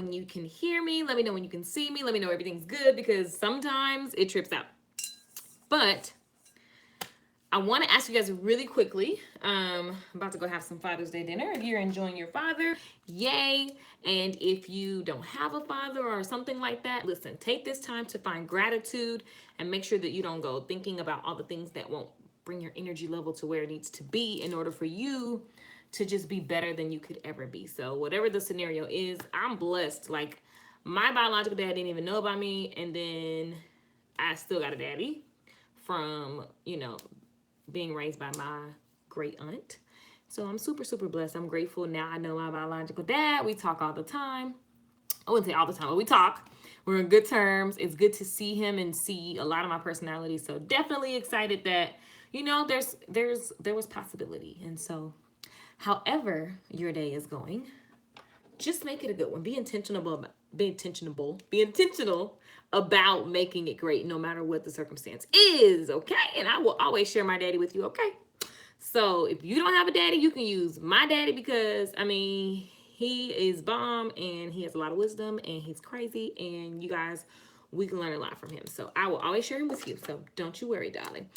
when you can hear me. Let me know when you can see me. Let me know everything's good, because sometimes it trips out. But I want to ask you guys really quickly. I'm about to go have some Father's Day dinner. If you're enjoying your father, yay. And if you don't have a father or something like that, listen, take this time to find gratitude and make sure that you don't go thinking about all the things that won't bring your energy level to where it needs to be in order for you to just be better than you could ever be. So whatever the scenario is, I'm blessed. Like, my biological dad didn't even know about me, and then I still got a daddy from, being raised by my great aunt. So I'm super, super blessed. I'm grateful. Now I know my biological dad. We talk all the time. I wouldn't say all the time, but we talk. We're in good terms. It's good to see him and see a lot of my personality. So definitely excited that, there was possibility. And so, however your day is going, just make it a good one. Be intentional about making it great, no matter what the circumstance is. Okay. And I will always share my daddy with you. Okay. So if you don't have a daddy, you can use my daddy, because he is bomb and he has a lot of wisdom and he's crazy, and you guys, we can learn a lot from him. So I will always share him with you. So don't you worry, darling.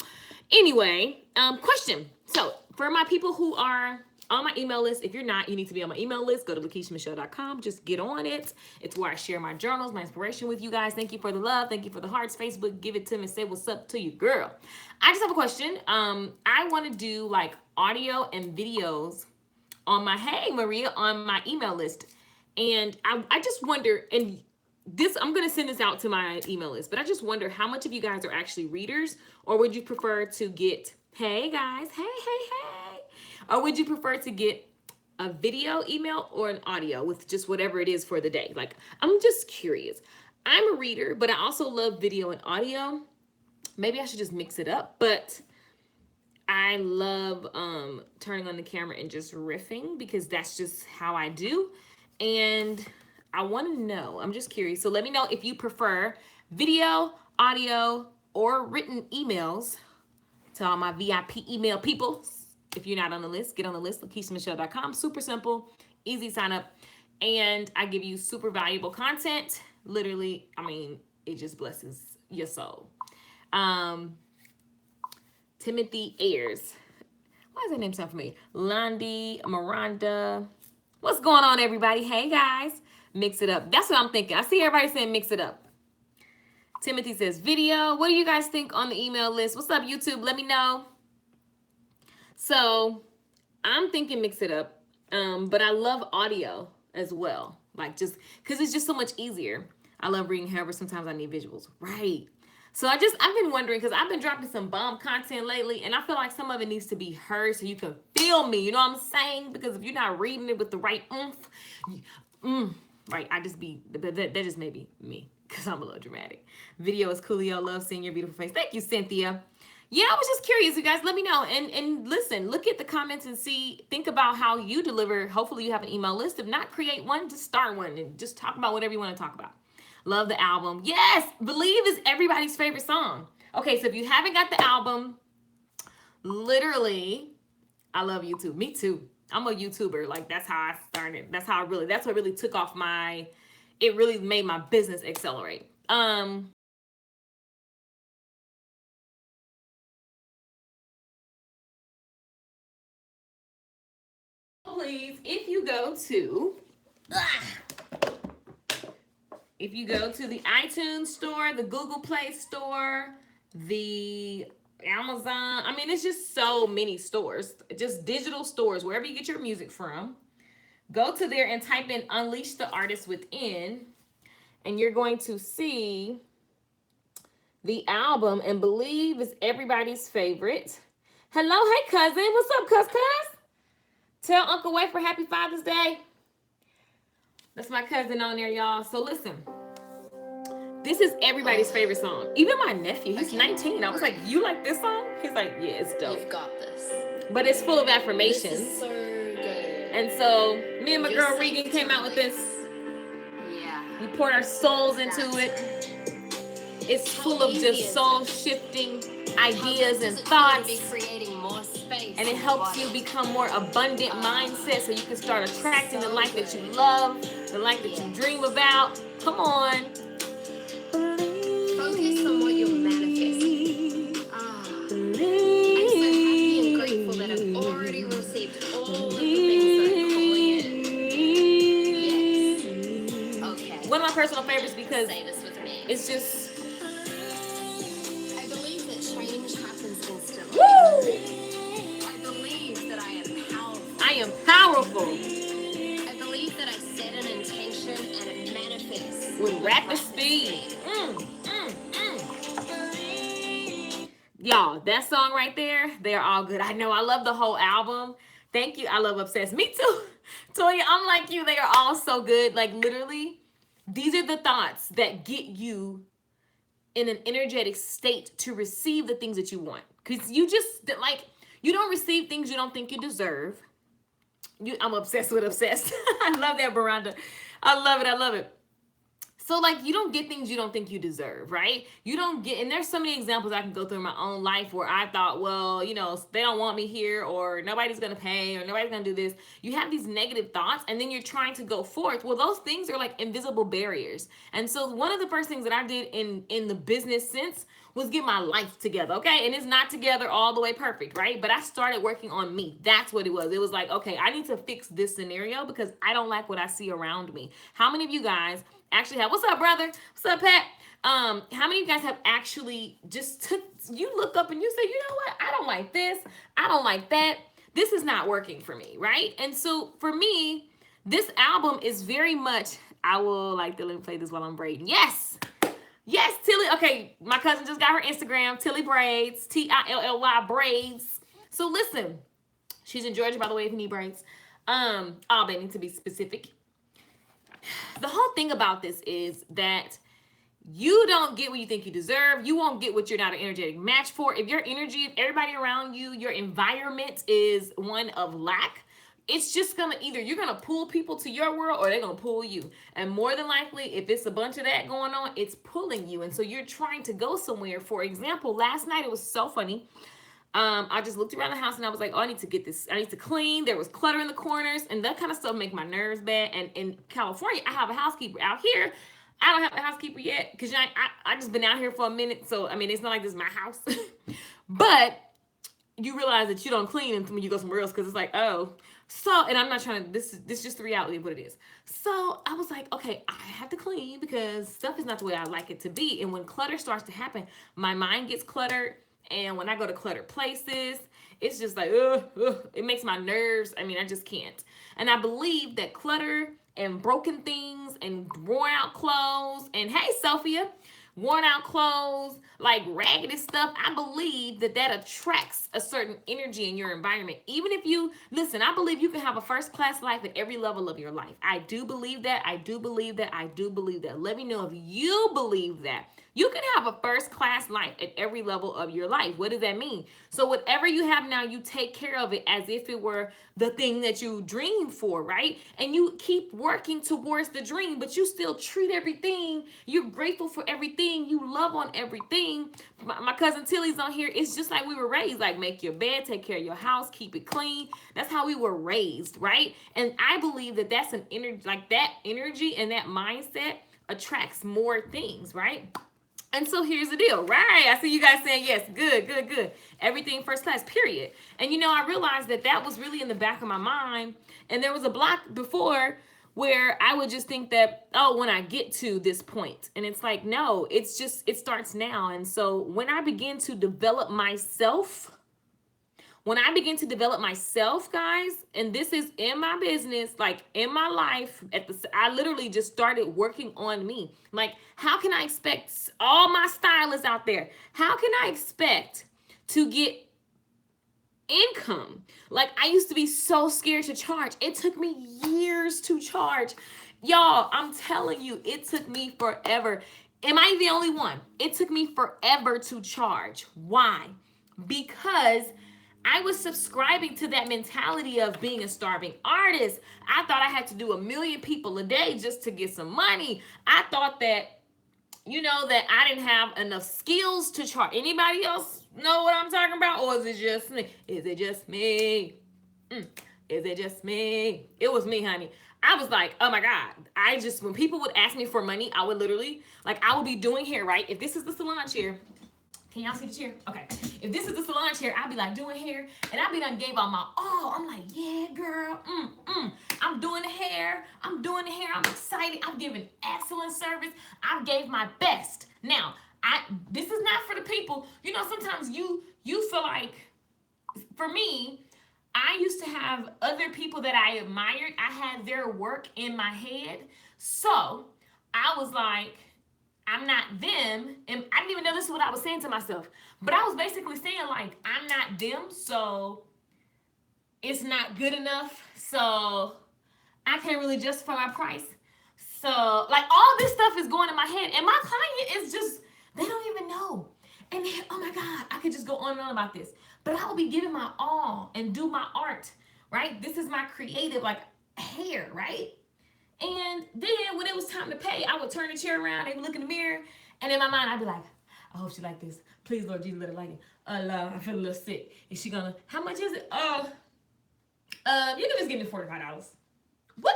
Anyway, question. So for my people who are on my email list, if you're not, you need to be on my email list. Go to LakeishaMichelle.com. Just get on it. It's where I share my journals, my inspiration with you guys. Thank you for the love. Thank you for the hearts. Facebook, give it to me. Say what's up to you, girl. I just have a question. I want to do like audio and videos on my, hey Maria, on my email list. And I just wonder, and this, I'm going to send this out to my email list, but I just wonder how much of you guys are actually readers, or would you prefer to get, hey guys, hey, or would you prefer to get a video email or an audio with just whatever it is for the day? Like, I'm just curious. I'm a reader, but I also love video and audio. Maybe I should just mix it up, but I love turning on the camera and just riffing, because that's just how I do. And I want to know, I'm just curious. So let me know if you prefer video, audio, or written emails to all my VIP email people. If you're not on the list, get on the list, LakeishaMichelle.com. Super simple, easy sign up. And I give you super valuable content. Literally, it just blesses your soul. Timothy Ayers. Why does that name sound familiar? Londi, Miranda. What's going on, everybody? Hey, guys. Mix it up. That's what I'm thinking. I see everybody saying mix it up. Timothy says video. What do you guys think on the email list? What's up, YouTube? Let me know. So I'm thinking mix it up. But I love audio as well. Like, just because it's just so much easier. I love reading. However, sometimes I need visuals. Right. So I've been wondering, because I've been dropping some bomb content lately, and I feel like some of it needs to be heard so you can feel me. You know what I'm saying? Because if you're not reading it with the right oomph, right, that just may be me, because I'm a little dramatic. Video is coolio. Love seeing your beautiful face. Thank you, Cynthia. Yeah, I was just curious, you guys. Let me know. And listen, look at the comments and think about how you deliver. Hopefully you have an email list. If not, create one. Just start one and just talk about whatever you want to talk about. Love the album. Yes, Believe is everybody's favorite song. Okay, so if you haven't got the album, literally, I love YouTube. Me too. I'm a YouTuber. Like, that's how I started. That's what really took off it really made my business accelerate. Please, if you go to the iTunes store, the Google Play store, the Amazon, it's just so many stores, just digital stores, wherever you get your music from, go to there and type in Unleash the Artist Within, and you're going to see the album, and Believe is everybody's favorite. Hello, hey cousin, what's up, cuz? Tell Uncle Wafer Happy Father's Day. That's my cousin on there, y'all. So listen, this is everybody's favorite song. Even my nephew, he's 19. I was like, you like this song? He's like, yeah, it's dope. You've got this. But it's full of affirmations. This is so good. And so me and my girl Regan came out with this. Yeah. We poured our souls into it. It's full of just soul shifting ideas and thoughts. Be creating more space. And it helps you become more abundant mindset so you can start attracting the life that you love, the life that you dream about. Come on. Focus on what you're manifesting. I'm so happy and grateful that I've already received all of the things that I'm calling in. Yes. Okay. One of my personal favorites because Say this with me. it's just, I believe that change happens instantly. woo! I believe that I am powerful. I am powerful I believe that I set an intention and it manifests with rapid speed. Y'all, that song right there, they're all good. I know, I love the whole album. Thank you. I love Obsessed. Me too. Toya, I'm like you. They are all so good. Like literally, these are the thoughts that get you in an energetic state to receive the things that you want. Because you just, like, you don't receive things you don't think you deserve. I'm obsessed with obsessed. I love that, Veranda. I love it. I love it. So, like, you don't get things you don't think you deserve, right? You don't get, and there's so many examples I can go through in my own life where I thought, well, you know, they don't want me here, or nobody's going to pay, or nobody's going to do this. You have these negative thoughts, and then you're trying to go forth. Well, those things are like invisible barriers. And so one of the first things that I did in the business sense was get my life together, okay? And it's not together all the way perfect, right? But I started working on me. That's what it was. It was like, okay, I need to fix this scenario because I don't like what I see around me. How many of you guys actually have, what's up, brother? What's up, Pat? How many of you guys have actually just you look up and you say, you know what? I don't like this. I don't like that. This is not working for me, right? And so for me, this album is very much, I will like to, let me play this while I'm braiding. Yes. Yes, Tilly. Okay, my cousin just got her Instagram, Tilly Braids, Tilly Braids. So listen, she's in Georgia, by the way, if you need braids. Albany to be specific. The whole thing about this is that you don't get what you think you deserve. You won't get what you're not an energetic match for. If your energy, if everybody around you, your environment is one of lack, it's just gonna either you're gonna pull people to your world or they're gonna pull you. And more than likely, if it's a bunch of that going on, it's pulling you. And so you're trying to go somewhere. For example, last night it was so funny. I just looked around the house and I was like, oh, I need to get this. I need to clean. There was clutter in the corners and that kind of stuff make my nerves bad. And in California, I have a housekeeper. Out here, I don't have a housekeeper yet because I just been out here for a minute. So, I mean, it's not like this is my house. But you realize that you don't clean when you go somewhere else because it's like, oh. So, and I'm not trying to, this is just the reality of what it is. So I was like, okay, I have to clean because stuff is not the way I like it to be. And when clutter starts to happen, my mind gets cluttered. And when I go to cluttered places, it's just like, it makes my nerves. I mean, I just can't. And I believe that clutter and broken things and worn out clothes and hey, Sophia, worn out clothes, like raggedy stuff, I believe that attracts a certain energy in your environment. Even if you, listen, I believe you can have a first-class life at every level of your life. I do believe that. I do believe that. I do believe that. Let me know if you believe that. You can have a first-class life at every level of your life. What does that mean? So whatever you have now, you take care of it as if it were the thing that you dreamed for, right? And you keep working towards the dream, but you still treat everything. You're grateful for everything. You love on everything. My cousin Tilly's on here. It's just like we were raised, like make your bed, take care of your house, keep it clean. That's how we were raised, right? And I believe that that's an energy, like that energy and that mindset attracts more things, right? And so here's the deal, right? I see you guys saying, yes, good, good, good. Everything first class, period. And, you know, I realized that was really in the back of my mind. And there was a block before where I would just think that, oh, when I get to this point. And it's like, no, it's just, it starts now. And so when I begin to develop myself, guys, and this is in my business, like in my life, I literally just started working on me. Like, how can I expect all my stylists out there? How can I expect to get income? Like, I used to be so scared to charge. It took me years to charge. Y'all, I'm telling you, it took me forever. Am I the only one? It took me forever to charge. Why? Because I was subscribing to that mentality of being a starving artist. I thought I had to do 1 million people a day just to get some money. I thought that that I didn't have enough skills to charge. Anybody else know what I'm talking about? Or is it just me? Is it just me? Is it just me? It was me, honey. I was like, oh my God. When people would ask me for money, I would literally, I would be doing hair, right? If this is the salon chair, can y'all see the chair? Okay. If this is the salon chair, I'd be like doing hair, and I'd be done gave all my all. I'm like, yeah, girl. I'm doing the hair. I'm excited. I'm giving excellent service. I gave my best. Now, this is not for the people. Sometimes you feel like, for me, I used to have other people that I admired. I had their work in my head. So I was like, I'm not them. And I didn't even know this is what I was saying to myself. But I was basically saying, like, I'm not them, so it's not good enough. So I can't really justify my price. So, all this stuff is going in my head. And my client is just, they don't even know. And oh my God, I could just go on and on about this. But I will be giving my all and do my art, right? This is my creative, hair, right? And then when it was time to pay, I would turn the chair around, they would look in the mirror, and in my mind, I'd be like, I hope she like this. Please, Lord Jesus, let her like it. I feel a little sick. Is she gonna, how much is it? You can just give me $45. What?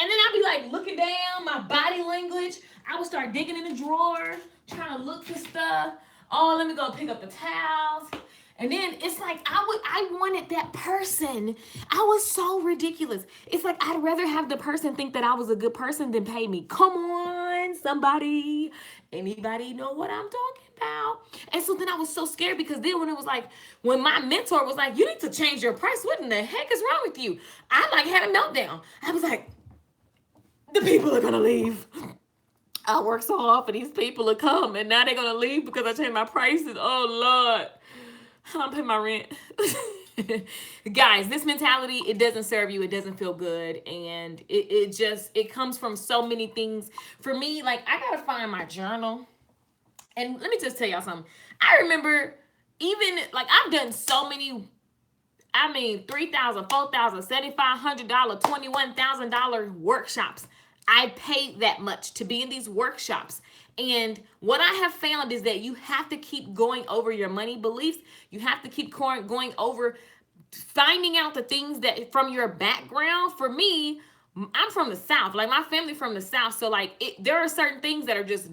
And then I'd be like looking down, my body language. I would start digging in the drawer, trying to look for stuff. Oh, let me go pick up the towels. And then it's like I wanted that person. I was so ridiculous. It's like I'd rather have the person think that I was a good person than pay me. Come on, somebody. Anybody know what I'm talking about? And so then I was so scared, because then when my mentor was like, you need to change your price. What in the heck is wrong with you? I had a meltdown. I was like, the people are gonna leave. I work so hard for these people to come, and now they're gonna leave because I changed my prices. Oh Lord. I don't pay my rent. Guys, this mentality, it doesn't serve you. It doesn't feel good. And it comes from so many things. For me, I got to find my journal. And let me just tell y'all something. I remember even, I've done so many, $3,000, $4,000, $7,500, $21,000 workshops. I paid that much to be in these workshops. And what I have found is that you have to keep going over your money beliefs. You have to keep going over finding out the things that from your background. For me, I'm from the South. My family from the South. So there are certain things that are just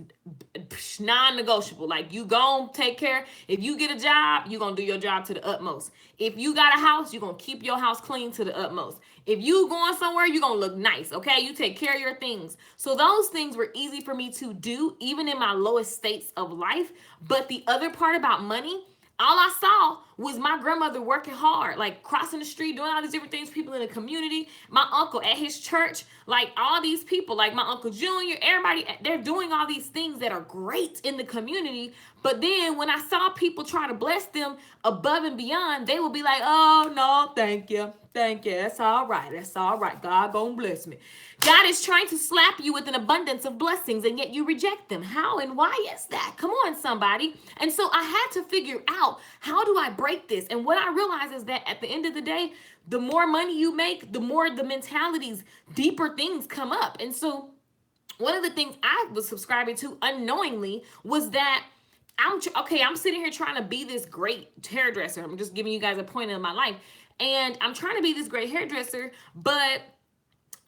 non-negotiable. You gon' take care. If you get a job, you gonna do your job to the utmost. If you got a house, you gonna keep your house clean to the utmost. If you going somewhere, you gonna look nice, okay? You take care of your things. So those things were easy for me to do, even in my lowest states of life. But the other part about money, all I saw was my grandmother working hard, crossing the street, doing all these different things, people in the community, my uncle at his church, all these people, my Uncle Junior, everybody, they're doing all these things that are great in the community. But then when I saw people try to bless them above and beyond, they would be like, oh, no, thank you. Thank you. That's all right. That's all right. God gonna bless me. God is trying to slap you with an abundance of blessings, and yet you reject them. How and why is that? Come on, somebody. And so I had to figure out, how do I break this? And what I realized is that at the end of the day, the more money you make, the more the mentalities, deeper things come up. And so one of the things I was subscribing to unknowingly was that I'm sitting here trying to be this great hairdresser. I'm just giving you guys a point in my life. And I'm trying to be this great hairdresser, but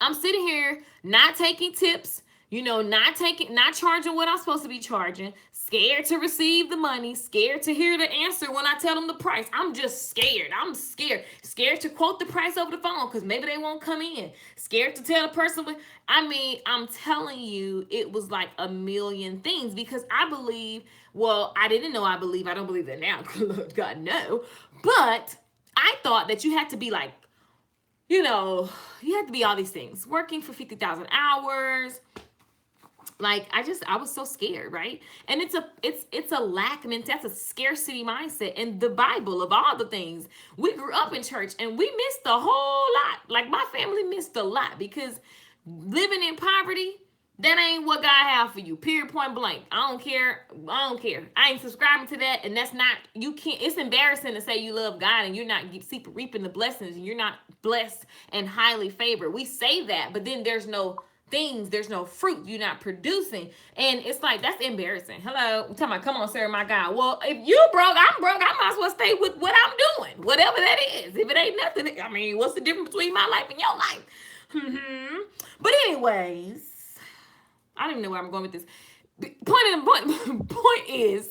I'm sitting here not taking tips, not charging what I'm supposed to be charging, scared to receive the money, scared to hear the answer when I tell them the price. I'm just scared. I'm scared to quote the price over the phone because maybe they won't come in. Scared to tell the person. I'm telling you, it was like a million things, because I believe, I didn't know I don't believe that now. God, no. But I thought that you had to be you had to be all these things, working for 50,000 hours. I was so scared, right? And it's a lack, that's a scarcity mindset. In the Bible, of all the things, we grew up in church and we missed a whole lot. My family missed a lot, because living in poverty, that ain't what God have for you. Period, point blank. I don't care. I ain't subscribing to that. And that's not, you can't, it's embarrassing to say you love God and you're not reaping the blessings, and you're not blessed and highly favored. We say that, but then there's no things, there's no fruit, you're not producing. And it's like, that's embarrassing. Hello, I'm talking about, come on, Sarah, my God. Well, if you broke, I'm broke, I might as well stay with what I'm doing, whatever that is. If it ain't nothing, I mean, what's the difference between my life and your life? But anyways, I don't even know where I'm going with this. Point is,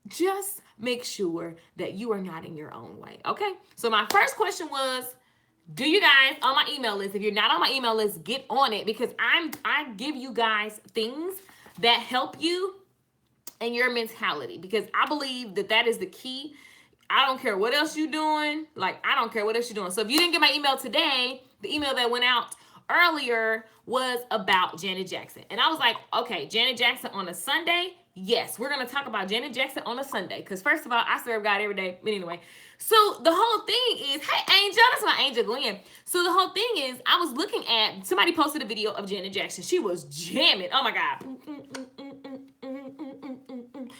just make sure that you are not in your own way. Okay. So my first question was, do you guys on my email list? If you're not on my email list, get on it, because I give you guys things that help you in your mentality, because I believe that that is the key. I don't care what else you're doing. Like, I don't care what else you're doing. So if you didn't get my email today, the email that went out earlier was about Janet Jackson. And I was like, okay, Janet Jackson on a Sunday? Yes, we're going to talk about Janet Jackson on a Sunday. Because first of all, I serve God every day. But anyway, so the whole thing is, hey, Angel, that's my Angel Glenn. So the whole thing is, I was looking at, somebody posted a video of Janet Jackson. She was jamming. Oh my God.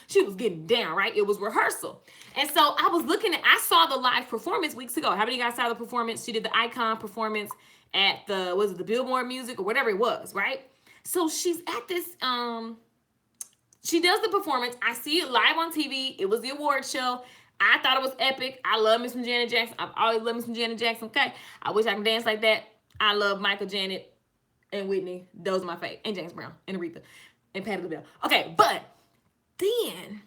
She was getting down, right? It was rehearsal. And so I was looking at, I saw the live performance weeks ago. How many of you guys saw the performance? She did the Icon performance at the, was it the Billboard Music or whatever it was, right? So she's at this, she does the performance. I see it live on TV. It was the award show. I thought it was epic. I love me some Janet Jackson. I've always loved me some Janet Jackson. Okay. I wish I could dance like that. I love Michael, Janet, and Whitney. Those are my favorite. And James Brown, and Aretha, and Patti LaBelle. Okay, but then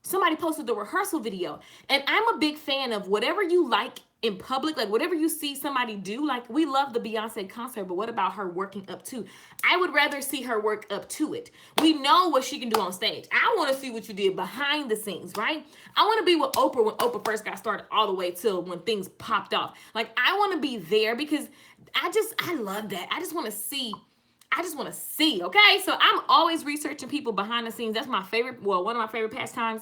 somebody posted the rehearsal video, and I'm a big fan of whatever you like in public, like whatever you see somebody do. Like, we love the Beyonce concert, but what about her working up to? I would rather see her work up to it. We know what she can do on stage. I want to see what you did behind the scenes, right? I want to be with Oprah when Oprah first got started all the way till when things popped off. Like, I want to be there because I love that. I just want to see, okay? So I'm always researching people behind the scenes. That's my favorite, well, one of my favorite pastimes.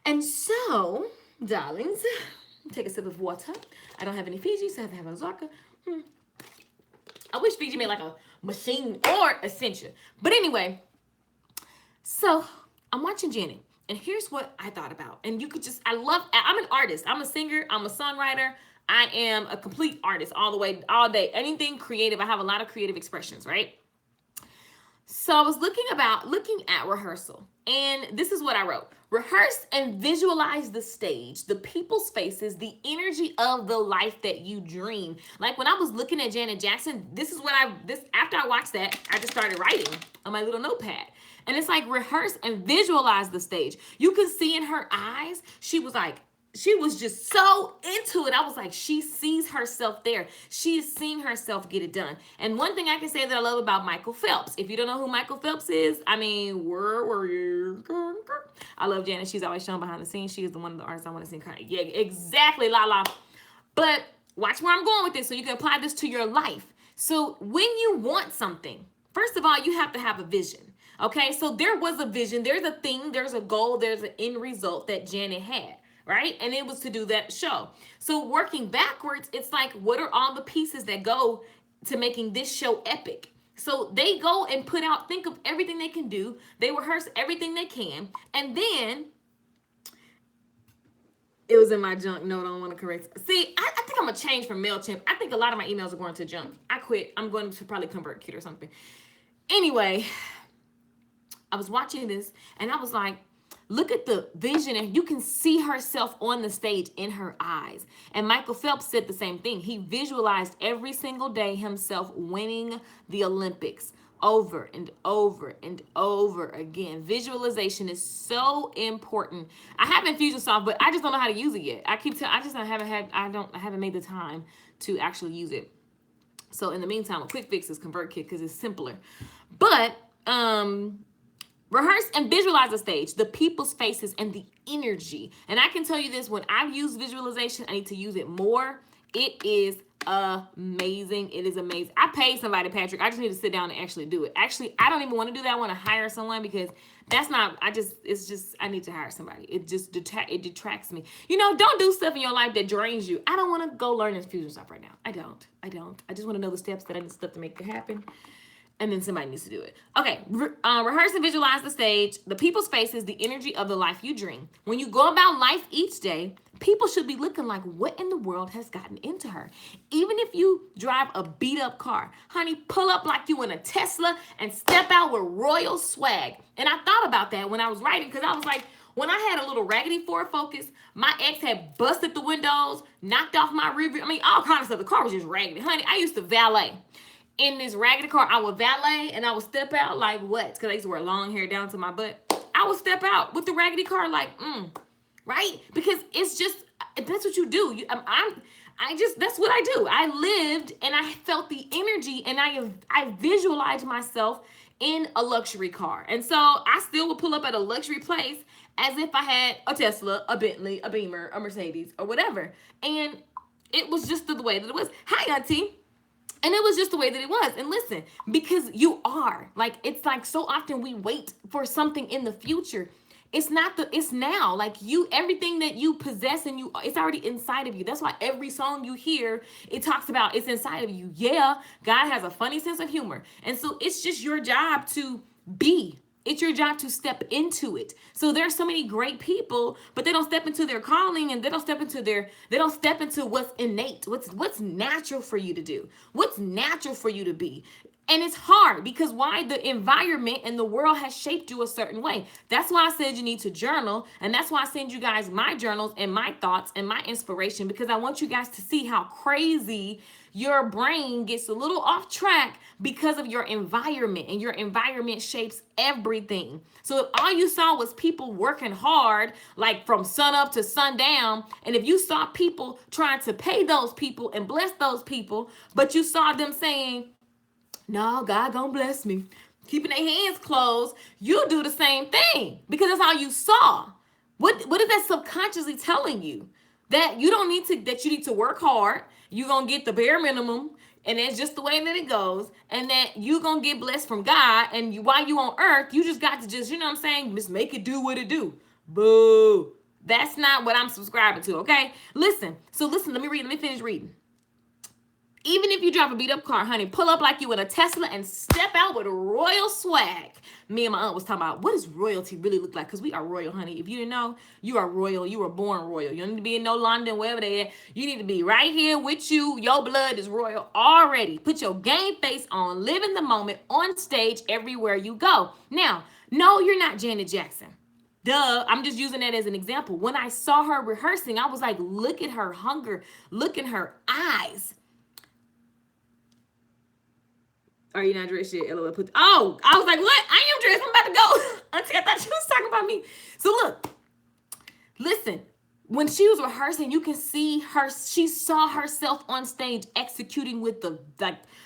And so, darlings, take a sip of water. I don't have any Fiji, so I have to have a Ozarka. I wish Fiji made like a machine or Essentia. But anyway, so I'm watching Janet, and here's what I thought about. And you could just, I'm an artist. I'm a singer. I'm a songwriter. I am a complete artist all the way, all day. Anything creative. I have a lot of creative expressions, right? So I was looking at rehearsal, and this is what I wrote. Rehearse and visualize the stage, the people's faces, the energy of the life that you dream. Like, when I was looking at Janet Jackson, after I watched that, I just started writing on my little notepad. And it's like, rehearse and visualize the stage. You can see in her eyes, she was just so into it. I was like, she sees herself there. She is seeing herself get it done. And one thing I can say that I love about Michael Phelps, if you don't know who Michael Phelps is, I mean, where were you? I love Janet. She's always shown behind the scenes. She is the one of the artists I want to see. Yeah, exactly, Lala. But watch where I'm going with this so you can apply this to your life. So when you want something, first of all, you have to have a vision. Okay, so there was a vision. There's a thing. There's a goal. There's an end result that Janet had. Right? And it was to do that show. So working backwards, it's like, what are all the pieces that go to making this show epic? So they go and put out, think of everything they can do. They rehearse everything they can. And then it was in my junk. No, I don't want to correct. See, I think I'm going to change from MailChimp. I think a lot of my emails are going to junk. I quit. I'm going to probably ConvertKit or something. Anyway, I was watching this and I was like, look at the vision, and you can see herself on the stage in her eyes. And Michael Phelps said the same thing. He visualized every single day himself winning the Olympics over and over and over again. Visualization is so important. I have Infusionsoft, but I just don't know how to use it yet. I haven't made the time to actually use it. So in the meantime, a quick fix is ConvertKit because it's simpler. But rehearse and visualize the stage, the people's faces, and the energy. And I can tell you this, when I've used visualization, I need to use it more. It is amazing. It is amazing. I paid somebody, Patrick. I just need to sit down and actually do it. Actually, I don't even want to do that. I want to hire someone because I need to hire somebody. It detracts me. Don't do stuff in your life that drains you. I don't want to go learn Infusionsoft right now. I don't. I just want to know the steps that I need stuff to make it happen. And then somebody needs to do it. Okay, rehearse and visualize the stage, the people's faces, the energy of the life you dream. When you go about life each day, people should be looking like, what in the world has gotten into her? Even if you drive a beat up car, honey, pull up like you in a Tesla and step out with royal swag. And I thought about that when I was writing, because I was like, when I had a little raggedy Ford Focus, my ex had busted the windows, knocked off my rear view. I mean, all kinds of stuff. The car was just raggedy. Honey, I used to valet. In this raggedy car, I would valet and I would step out like what? Because I used to wear long hair down to my butt. I would step out with the raggedy car like, right? Because it's just, that's what you do. That's what I do. I lived and I felt the energy, and I visualized myself in a luxury car. And so I still would pull up at a luxury place as if I had a Tesla, a Bentley, a Beamer, a Mercedes, or whatever. And it was just the way that it was. Hi, Auntie. And it was just the way that it was. And listen, because you are, like, it's like so often we wait for something in the future. It's now. Like, everything that you possess and it's already inside of you. That's why every song you hear, it talks about it's inside of you. Yeah, God has a funny sense of humor. And so it's just your job to be. It's your job to step into it. So there's so many great people, but they don't step into their calling, and they don't step into what's innate, what's natural for you to do, what's natural for you to be. And it's hard because why? The environment and the world has shaped you a certain way. That's why I said you need to journal. And that's why I send you guys my journals and my thoughts and my inspiration, because I want you guys to see how crazy your brain gets a little off track because of your environment, and your environment shapes everything. So if all you saw was people working hard, like from sun up to sundown, and if you saw people trying to pay those people and bless those people, but you saw them saying, no, God gonna bless me, keeping their hands closed, you do the same thing because that's all you saw. What is that subconsciously telling you? That you don't need to, that you need to work hard, you're gonna get the bare minimum, and that's just the way that it goes, and that you're gonna get blessed from God, and while you on earth, you just got to just, you know what I'm saying, just make it do what it do. Boo. That's not what I'm subscribing to, okay? Listen, let me finish reading. Even if you drive a beat up car, honey, pull up like you in a Tesla and step out with a royal swag. Me and my aunt was talking about, what does royalty really look like? Because we are royal, honey. If you didn't know, you are royal. You were born royal. You don't need to be in no London, wherever they at. You need to be right here with you. Your blood is royal already. Put your game face on. Live in the moment on stage everywhere you go. Now, no, you're not Janet Jackson. Duh, I'm just using that as an example. When I saw her rehearsing, I was like, look at her hunger. Look in her eyes. Are you not dressed yet? LOL. Oh, I was like, what? I am dressed. I'm about to go. Auntie, I thought she was talking about me. So look, listen. When she was rehearsing, you can see her. She saw herself on stage executing with the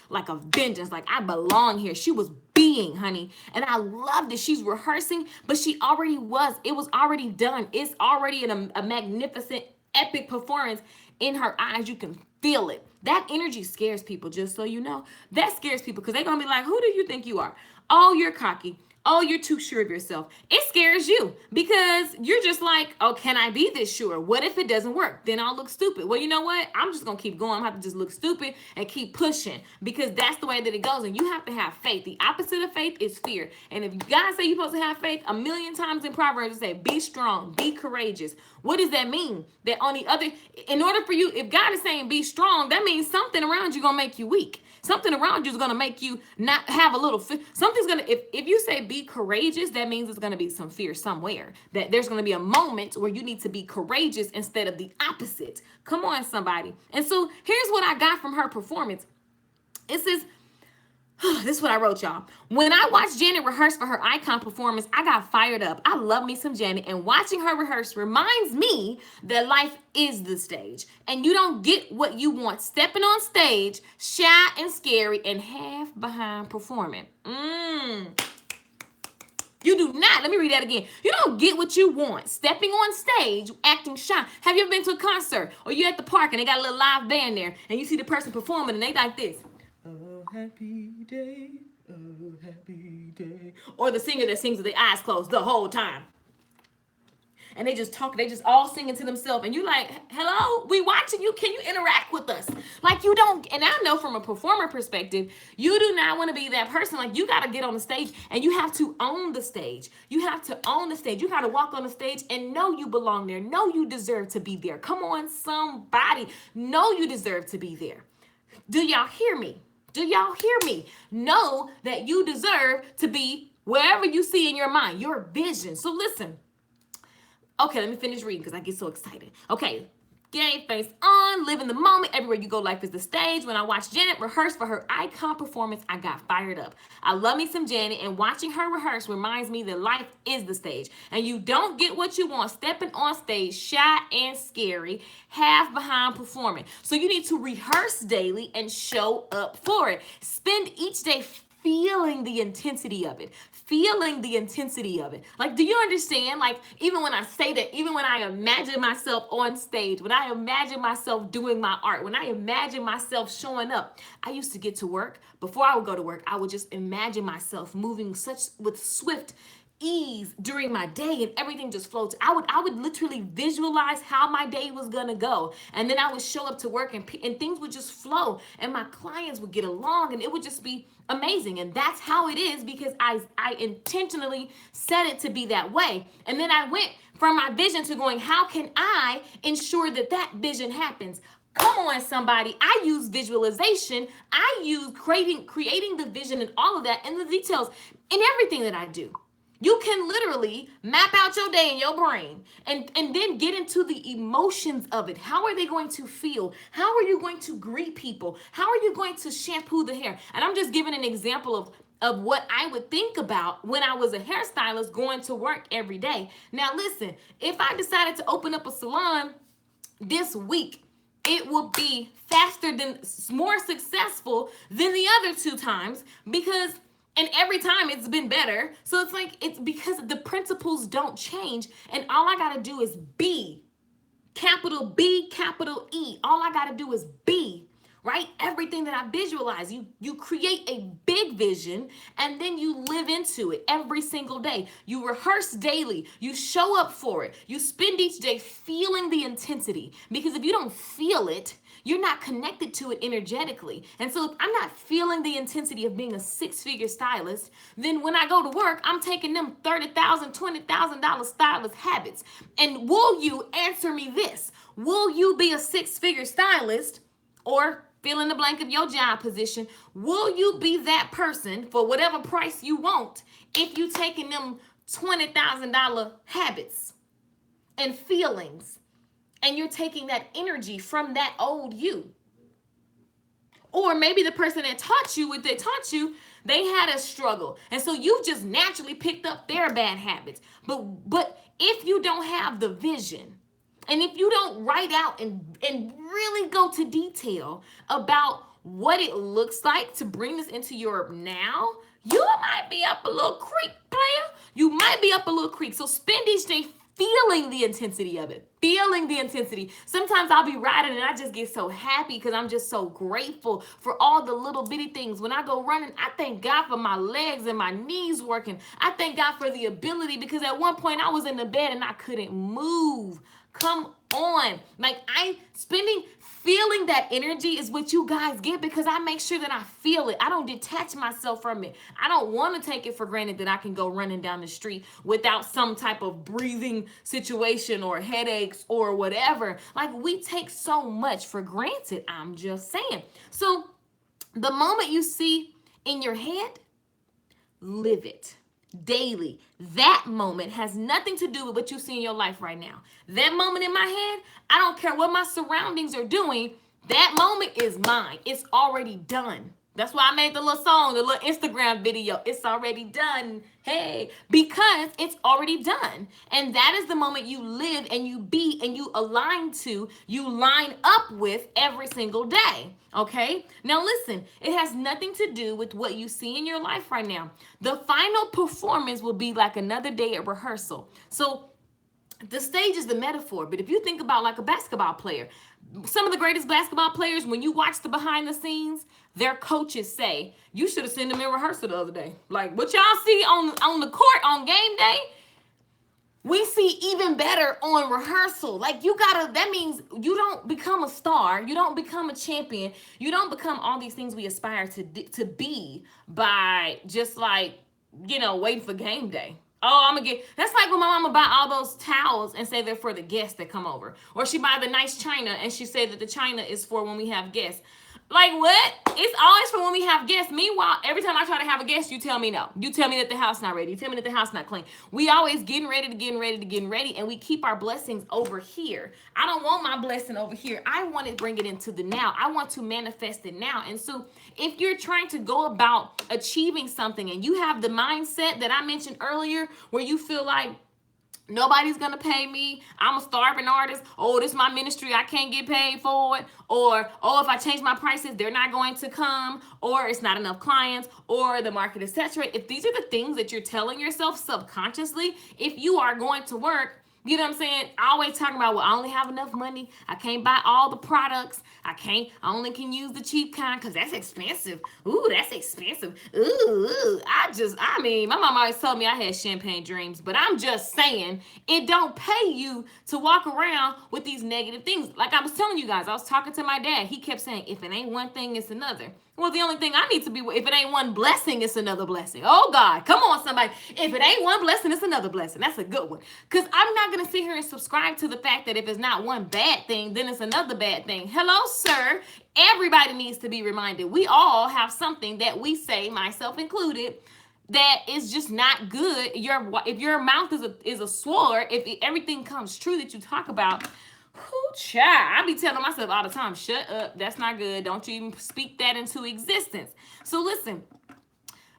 like a vengeance. Like, I belong here. She was being, honey, and I loved it. She's rehearsing, but she already was. It was already done. It's already a magnificent, epic performance in her eyes. You can feel it. That energy scares people, just so you know. That scares people because they're going to be like, who do you think you are? Oh, you're cocky. Oh, you're too sure of yourself. It scares you because you're just like, oh, can I be this sure? What if it doesn't work? Then I'll look stupid. Well, you know what? I'm just going to keep going. I'm going to have to just look stupid and keep pushing because that's the way that it goes. And you have to have faith. The opposite of faith is fear. And if God say you're supposed to have faith, 1,000,000 times in Proverbs, it say, be strong, be courageous. What does that mean? That on the other, in order for you, if God is saying be strong, that means something around you going to make you weak. Something around you is going to make you not have a little fear. Something's going to, if you say be courageous, that means it's going to be some fear somewhere. That there's going to be a moment where you need to be courageous instead of the opposite. Come on, somebody. And so here's what I got from her performance. It says, this is what I wrote, y'all. When I watched Janet rehearse for her icon performance, I got fired up. I love me some Janet, and watching her rehearse reminds me that life is the stage, and you don't get what you want stepping on stage, shy and scary and half behind performing. You do not. Let me read that again. You don't get what you want stepping on stage, acting shy. Have you ever been to a concert or you at the park and they got a little live band there and you see the person performing and they like this? Oh, happy day, oh, happy day. Or the singer that sings with their eyes closed the whole time. and they just talk, they just all singing to themselves, and you like, hello, we watching you, can you interact with us? Like, you don't. And I know from a performer perspective, you do not want to be that person. Like, you got to get on the stage and you have to own the stage. You have to own the stage. You got to walk on the stage and know you belong there, know you deserve to be there. Come on, somebody, know you deserve to be there. Do y'all hear me? Do y'all hear me? Know that you deserve to be wherever you see in your mind, your vision. So listen. Okay, let me finish reading because I get so excited. Okay, game face on, live in the moment. Everywhere you go, life is the stage. When I watched Janet rehearse for her icon performance, I got fired up. I love me some Janet, and watching her rehearse reminds me that life is the stage. And you don't get what you want stepping on stage, shy and scary, half behind performing. So you need to rehearse daily and show up for it. Spend each day feeling the intensity of it. Feeling the intensity of it. Like, do you understand? Like, even when I say that, even when I imagine myself on stage, when I imagine myself doing my art, when I imagine myself showing up, I used to get to work. Before I would go to work, I would just imagine myself moving with swift ease during my day, and everything just floats. I would literally visualize how my day was gonna go, and then I would show up to work, and things would just flow, and my clients would get along, and it would just be amazing. And that's how it is, because I intentionally set it to be that way. And then I went from my vision to going, how can I ensure that that vision happens? Come on, somebody. I use visualization. I use creating the vision and all of that, and the details in everything that I do. You can literally map out your day in your brain and then get into the emotions of it. How are they going to feel? How are you going to greet people? How are you going to shampoo the hair? And I'm just giving an example of what I would think about when I was a hairstylist going to work every day. Now, listen, if I decided to open up a salon this week, it will be more successful than the other 2 times, because and every time it's been better. So it's like, it's because the principles don't change. And all I got to do is be. Capital B, capital E. All I got to do is be. Right? Everything that I visualize, you create a big vision, and then you live into it every single day. You rehearse daily. You show up for it. You spend each day feeling the intensity, because if you don't feel it, you're not connected to it energetically. And so if I'm not feeling the intensity of being a 6-figure stylist, then when I go to work, I'm taking them $30,000, $20,000 stylist habits. And will you answer me this? Will you be a 6-figure stylist, or fill in the blank of your job position? Will you be that person for whatever price you want if you taking them $20,000 habits and feelings, and you're taking that energy from that old you? Or maybe the person that taught you what they taught you, they had a struggle, and so you just naturally picked up their bad habits. But if you don't have the vision, and if you don't write out and really go to detail about what it looks like to bring this into your now, you might be up a little creek, player. You might be up a little creek. So spend each day feeling the intensity of it. Feeling the intensity. Sometimes I'll be riding and I just get so happy because I'm just so grateful for all the little bitty things. When I go running, I thank God for my legs and my knees working. I thank God for the ability, because at one point I was in the bed and I couldn't move. Come on. Like, feeling that energy is what you guys get, because I make sure that I feel it. I don't detach myself from it. I don't want to take it for granted that I can go running down the street without some type of breathing situation or headaches or whatever. Like, we take so much for granted. I'm just saying. So the moment you see in your head, live it daily. That moment has nothing to do with what you see in your life right now. That moment in my head, I don't care what my surroundings are doing. That moment is mine. It's already done. That's why I made the little song, the little Instagram video. It's already done. Hey, because it's already done. And that is the moment you live and you be and you align to, you line up with every single day. Okay? Now listen, it has nothing to do with what you see in your life right now. The final performance will be like another day at rehearsal. So the stage is the metaphor, but if you think about like a basketball player, some of the greatest basketball players, when you watch the behind the scenes, their coaches say, you should have seen them in rehearsal the other day. Like, what y'all see on the court on game day, we see even better on rehearsal. Like you gotta, that means you don't become a star, you don't become a champion, you don't become all these things we aspire to be by just like, waiting for game day. Oh, I'm gonna get. That's like when my mama buy all those towels and say they're for the guests that come over, or she buy the nice china and she said that the china is for when we have guests. Like what? It's always for when we have guests. Meanwhile, every time I try to have a guest, you tell me no. You tell me that the house not ready. You tell me that the house not clean. We always getting ready, and we keep our blessings over here. I don't want my blessing over here. I want to bring it into the now. I want to manifest it now. And so if you're trying to go about achieving something and you have the mindset that I mentioned earlier, where you feel like, nobody's gonna pay me, I'm a starving artist, oh, this is my ministry, I can't get paid for it, or oh, if I change my prices, they're not going to come, or it's not enough clients, or the market is saturated. If these are the things that you're telling yourself subconsciously, if you are going to work, you know what I'm saying? I always talking about, well, I only have enough money. I can't buy all the products. I only can use the cheap kind because that's expensive. Ooh, that's expensive. Ooh, my mom always told me I had champagne dreams, but I'm just saying it don't pay you to walk around with these negative things. Like I was telling you guys, I was talking to my dad. He kept saying, if it ain't one thing, it's another. Well, the only thing I need to be, if it ain't one blessing, it's another blessing. Oh, God, come on, somebody. If it ain't one blessing, it's another blessing. That's a good one. Because I'm not going to sit here and subscribe to the fact that if it's not one bad thing, then it's another bad thing. Hello, sir. Everybody needs to be reminded. We all have something that we say, myself included, that is just not good. If your mouth is a sword, if everything comes true that you talk about, child, I be telling myself all the time, shut up, that's not good. Don't you even speak that into existence. So listen,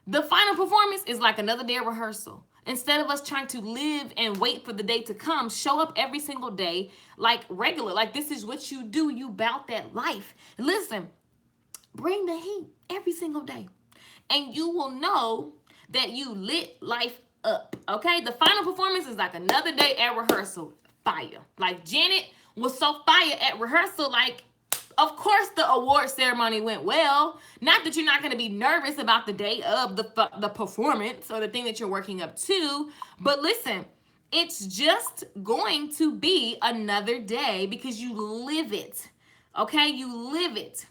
the final performance is like another day of rehearsal. Instead of us trying to live and wait for the day to come, show up every single day like regular. Like this is what you do. You bout that life. Listen, bring the heat every single day. And you will know that you lit life up. Okay? The final performance is like another day at rehearsal. Fire. Like Janet was so fire at rehearsal, like, of course the award ceremony went well. Not that you're not going to be nervous about the day of the performance or the thing that you're working up to, but listen, it's just going to be another day because you live it. Okay, you live it.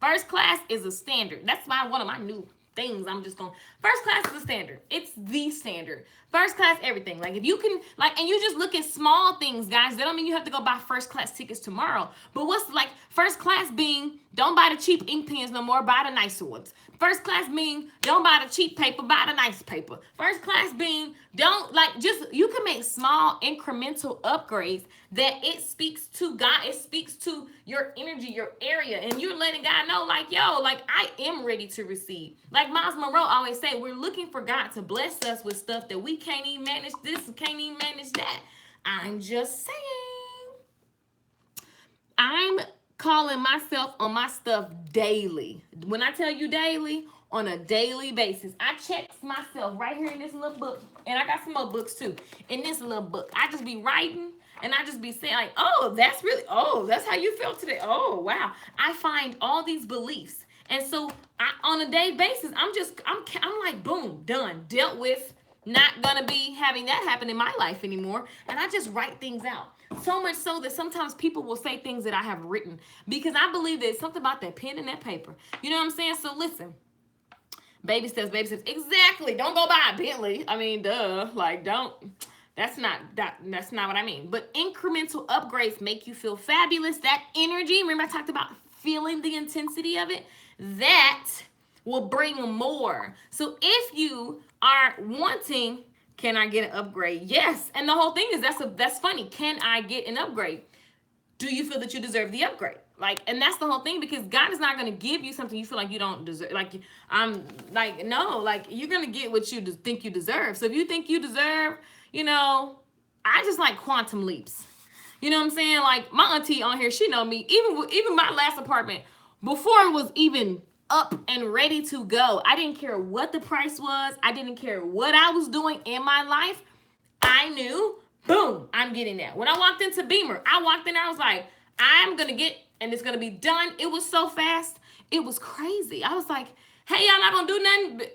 First class is a standard. That's one of my new things. I'm just going, first class is a standard. It's the standard. First class, everything. Like if you can, like, and you just look at small things, guys. That don't mean you have to go buy first class tickets tomorrow. But what's like first class being, don't buy the cheap ink pens no more, buy the nicer ones. First class being, don't buy the cheap paper, buy the nice paper. First class being, don't like, just, you can make small incremental upgrades that it speaks to God. It speaks to your energy, your area. And you're letting God know like, yo, like I am ready to receive. Like Miles Monroe always say, we're looking for God to bless us with stuff that we can't even manage this, can't even manage that. I'm just saying. I'm calling myself on my stuff daily. When I tell you daily, on a daily basis, I check myself right here in this little book. And I got some more books too. In this little book, I just be writing and I just be saying like, oh, that's really, oh, that's how you feel today. Oh, wow. I find all these beliefs. And so on a day basis, I'm like, boom, done, dealt with. Not gonna be having that happen in my life anymore. And I just write things out. So much so that sometimes people will say things that I have written because I believe there's something about that pen and that paper. You know what I'm saying? So listen, baby steps, baby steps. Exactly. Don't go buy a Bentley. I mean, duh. Like, don't. That's not what I mean. But incremental upgrades make you feel fabulous. That energy, remember I talked about feeling the intensity of it? That will bring more. So if you are wanting, can I get an upgrade? Yes. And the whole thing is that's funny. Can I get an upgrade? Do you feel that you deserve the upgrade? Like, and that's the whole thing, because God is not going to give you something you feel like you don't deserve. Like, I'm like, no, like you're going to get what you think you deserve. So if you think you deserve, you know, I just like quantum leaps. You know what I'm saying? Like my auntie on here, she know me. Even my last apartment, before it was even up and ready to go, I didn't care what the price was. I didn't care what I was doing in my life. I knew, boom, I'm getting that. When I walked into Beamer, I walked in there, I was like, I'm going to get, and it's going to be done. It was so fast. It was crazy. I was like, Hey, y'all not gonna do nothing.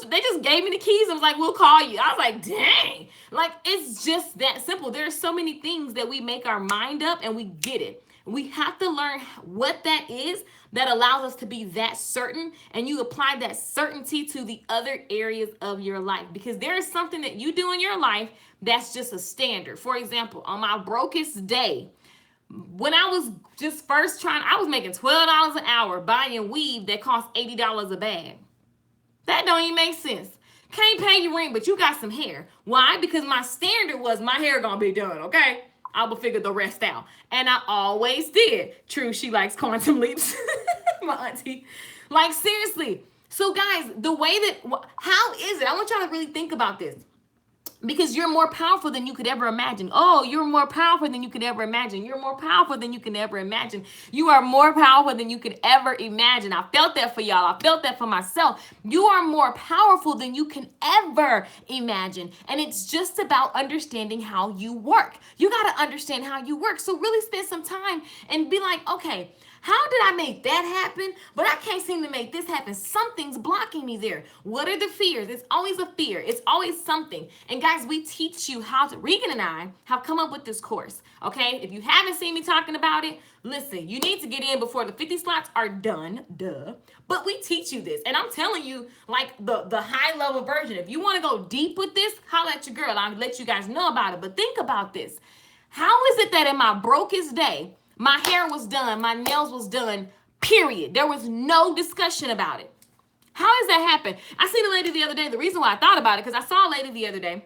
They just gave me the keys and was like, we'll call you. I was like, dang. Like, it's just that simple. There are so many things that we make our mind up and we get it. We have to learn what that is that allows us to be that certain, and you apply that certainty to the other areas of your life, because there is something that you do in your life that's just a standard. For example, on my brokest day, when I was just first trying, I was making $12 an hour buying weave that cost $80 a bag. That don't even make sense. Can't pay your rent, but you got some hair. Why? Because my standard was my hair gonna be done, okay? I will figure the rest out. And I always did. True, she likes quantum leaps. My auntie. Like, seriously. So, guys, the way that, how is it? I want y'all to really think about this, because you're more powerful than you could ever imagine. Oh, you're more powerful than you could ever imagine. You're more powerful than you can ever imagine. You are more powerful than you could ever imagine. I felt that for y'all. I felt that for myself. You are more powerful than you can ever imagine. And it's just about understanding how you work. You got to understand how you work. So really spend some time and be like, okay, how did I make that happen? But I can't seem to make this happen. Something's blocking me there. What are the fears? It's always a fear. It's always something. And guys, we teach you how to, Regan and I have come up with this course. Okay. If you haven't seen me talking about it, listen, you need to get in before the 50 slots are done. Duh. But we teach you this. And I'm telling you, like, the high level version. If you want to go deep with this, holla at your girl. I'll let you guys know about it. But think about this. How is it that in my brokest day, my hair was done, my nails was done, period? There was no discussion about it. How does that happen? I seen a lady the other day. The reason why I thought about it, because I saw a lady the other day.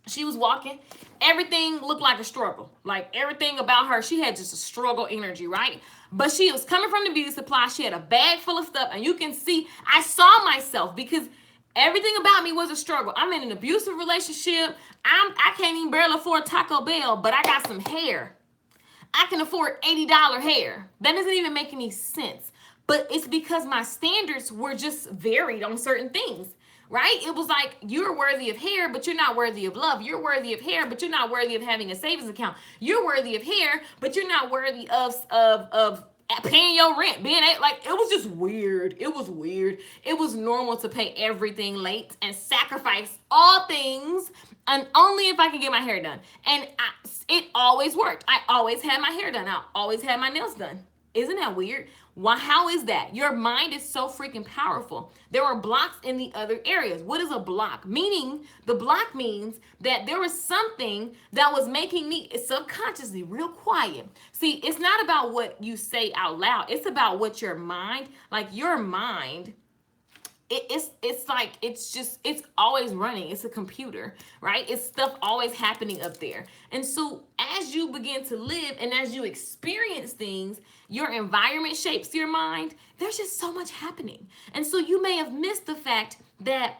She was walking. Everything looked like a struggle. Like, everything about her, she had just a struggle energy, right? But she was coming from the beauty supply. She had a bag full of stuff. And you can see, I saw myself, because everything about me was a struggle. I'm in an abusive relationship. I can't even barely afford Taco Bell, but I got some hair. I can afford $80 hair. That doesn't even make any sense. But it's because my standards were just varied on certain things, right? It was like, you're worthy of hair, but you're not worthy of love. You're worthy of hair, but you're not worthy of having a savings account. You're worthy of hair, but you're not worthy of paying your rent. Like, it was just weird. It was weird. It was normal to pay everything late and sacrifice all things, and only if I could get my hair done. And it always worked. I always had my hair done. I always had my nails done. Isn't that weird? Why? How is that? Your mind is so freaking powerful. There are blocks in the other areas. What is a block? Meaning, the block means that there was something that was making me subconsciously real quiet. See, it's not about what you say out loud. It's about what your mind, like your mind, it's like, it's always running. It's a computer, right? It's stuff always happening up there. And so as you begin to live and as you experience things, your environment shapes your mind. There's just so much happening. And so you may have missed the fact that,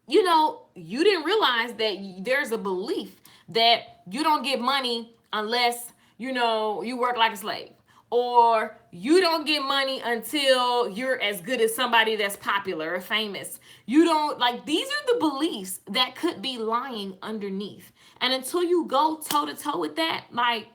you didn't realize that there's a belief that you don't get money unless, you work like a slave. Or you don't get money until you're as good as somebody that's popular or famous. You don't, like, these are the beliefs that could be lying underneath. And until you go toe to toe with that, like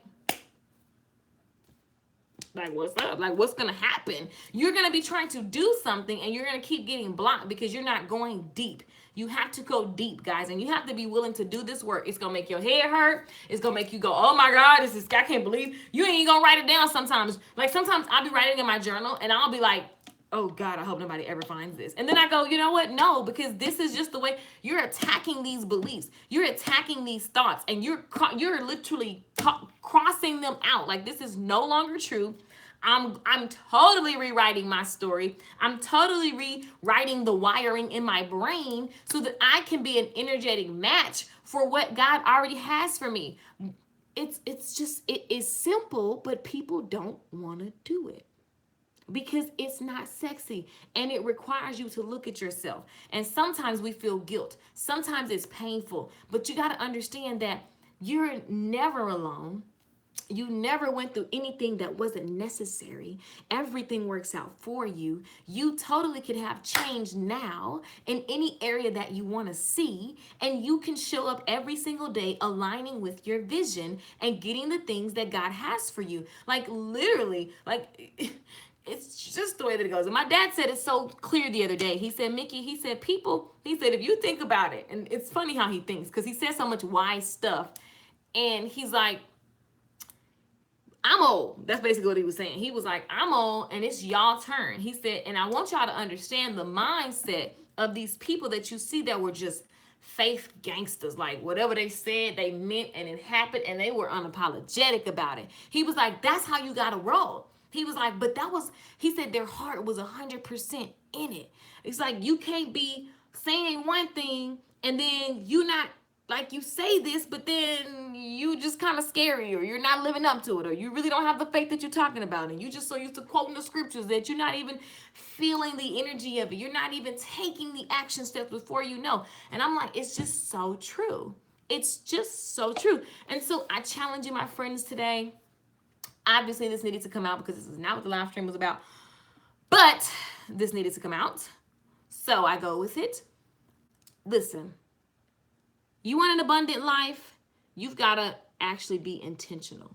what's up? Like, what's going to happen? You're going to be trying to do something and you're going to keep getting blocked because you're not going deep. You have to go deep, guys, and you have to be willing to do this work. It's going to make your head hurt. It's going to make you go, oh my God, I can't believe you ain't even going to write it down sometimes. Like, sometimes I'll be writing in my journal and I'll be like, oh God, I hope nobody ever finds this. And then I go, you know what? No, because this is just the way you're attacking these beliefs. You're attacking these thoughts and you're literally crossing them out. Like, this is no longer true. I'm totally rewriting my story. I'm totally rewriting the wiring in my brain so that I can be an energetic match for what God already has for me. It is simple, but people don't want to do it because it's not sexy and it requires you to look at yourself. And sometimes we feel guilt. Sometimes it's painful, but you got to understand that you're never alone. You never went through anything that wasn't necessary. Everything works out for you. You totally could have change now in any area that you want to see. And you can show up every single day aligning with your vision and getting the things that God has for you. Like, literally, like, it's just the way that it goes. And my dad said it so clear the other day. He said, Mickey, he said, if you think about it, and it's funny how he thinks, because he says so much wise stuff. And he's like, I'm old. That's basically what he was saying. He was like, I'm old and it's y'all turn. He said, and I want y'all to understand the mindset of these people that you see that were just faith gangsters. Like whatever they said, they meant, and it happened, and they were unapologetic about it. He was like, that's how you got to roll. He was like, but he said their heart was 100% in it. It's like, you can't be saying one thing and then you not, like you say this, but then you just kind of scary, or you're not living up to it, or you really don't have the faith that you're talking about, and you just so used to quoting the scriptures that you're not even feeling the energy of it. You're not even taking the action steps before you know. And I'm like, it's just so true. It's just so true. And so I challenge you, my friends, today. Obviously, this needed to come out because this is not what the live stream was about, but this needed to come out. So I go with it. Listen. You want an abundant life, you've got to actually be intentional.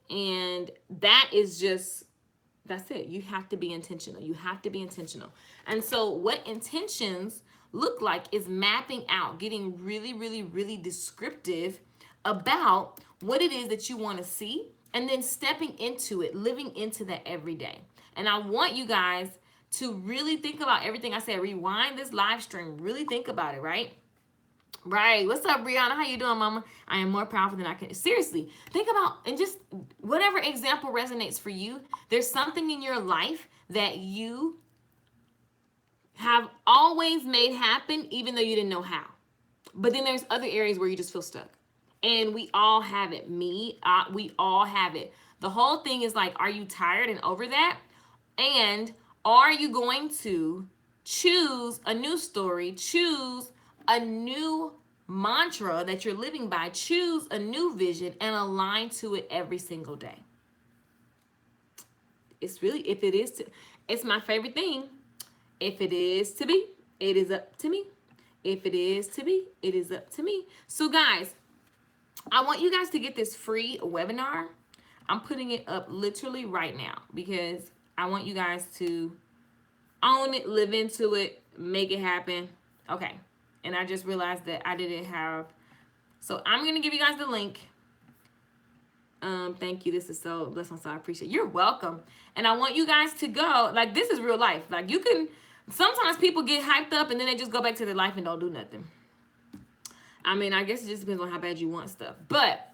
And that's it. You have to be intentional. You have to be intentional. And so what intentions look like is mapping out, getting really, really, really descriptive about what it is that you want to see, and then stepping into it, living into that every day. And I want you guys to really think about everything I said. Rewind this live stream. Really think about it, right? Right. What's up, Brianna? How you doing, mama? I am more powerful than I can. Seriously, think about, and just whatever example resonates for you. There's something in your life that you have always made happen, even though you didn't know how. But then there's other areas where you just feel stuck. And we all have it. We all have it. The whole thing is like, are you tired and over that? And are you going to choose a new story, choose a new mantra that you're living by, choose a new vision, and align to it every single day? It's really, if it is, it's my favorite thing. If it is to be, it is up to me. If it is to be, it is up to me. So guys, I want you guys to get this free webinar. I'm putting it up literally right now because I want you guys to own it, live into it, make it happen. Okay. And I just realized that I didn't have, so I'm going to give you guys the link. Thank you. This is so blessed. So I appreciate it. You're welcome. And I want you guys to go, like, this is real life. Like, you can, sometimes people get hyped up and then they just go back to their life and don't do nothing. I mean, I guess it just depends on how bad you want stuff. But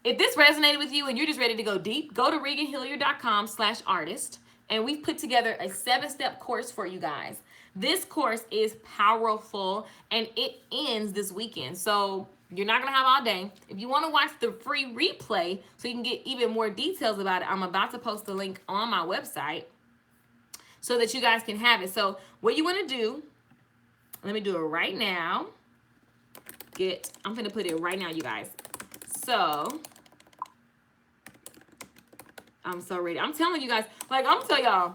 if this resonated with you and you're just ready to go deep, go to ReganHilliard.com/artist. And we've put together a 7-step course for you guys. This course is powerful and it ends this weekend. So you're not going to have all day. If you want to watch the free replay so you can get even more details about it, I'm about to post the link on my website so that you guys can have it. So what you want to do, let me do it right now. I'm going to put it right now, you guys. So I'm so ready. I'm telling you guys, like, I'm going to tell y'all,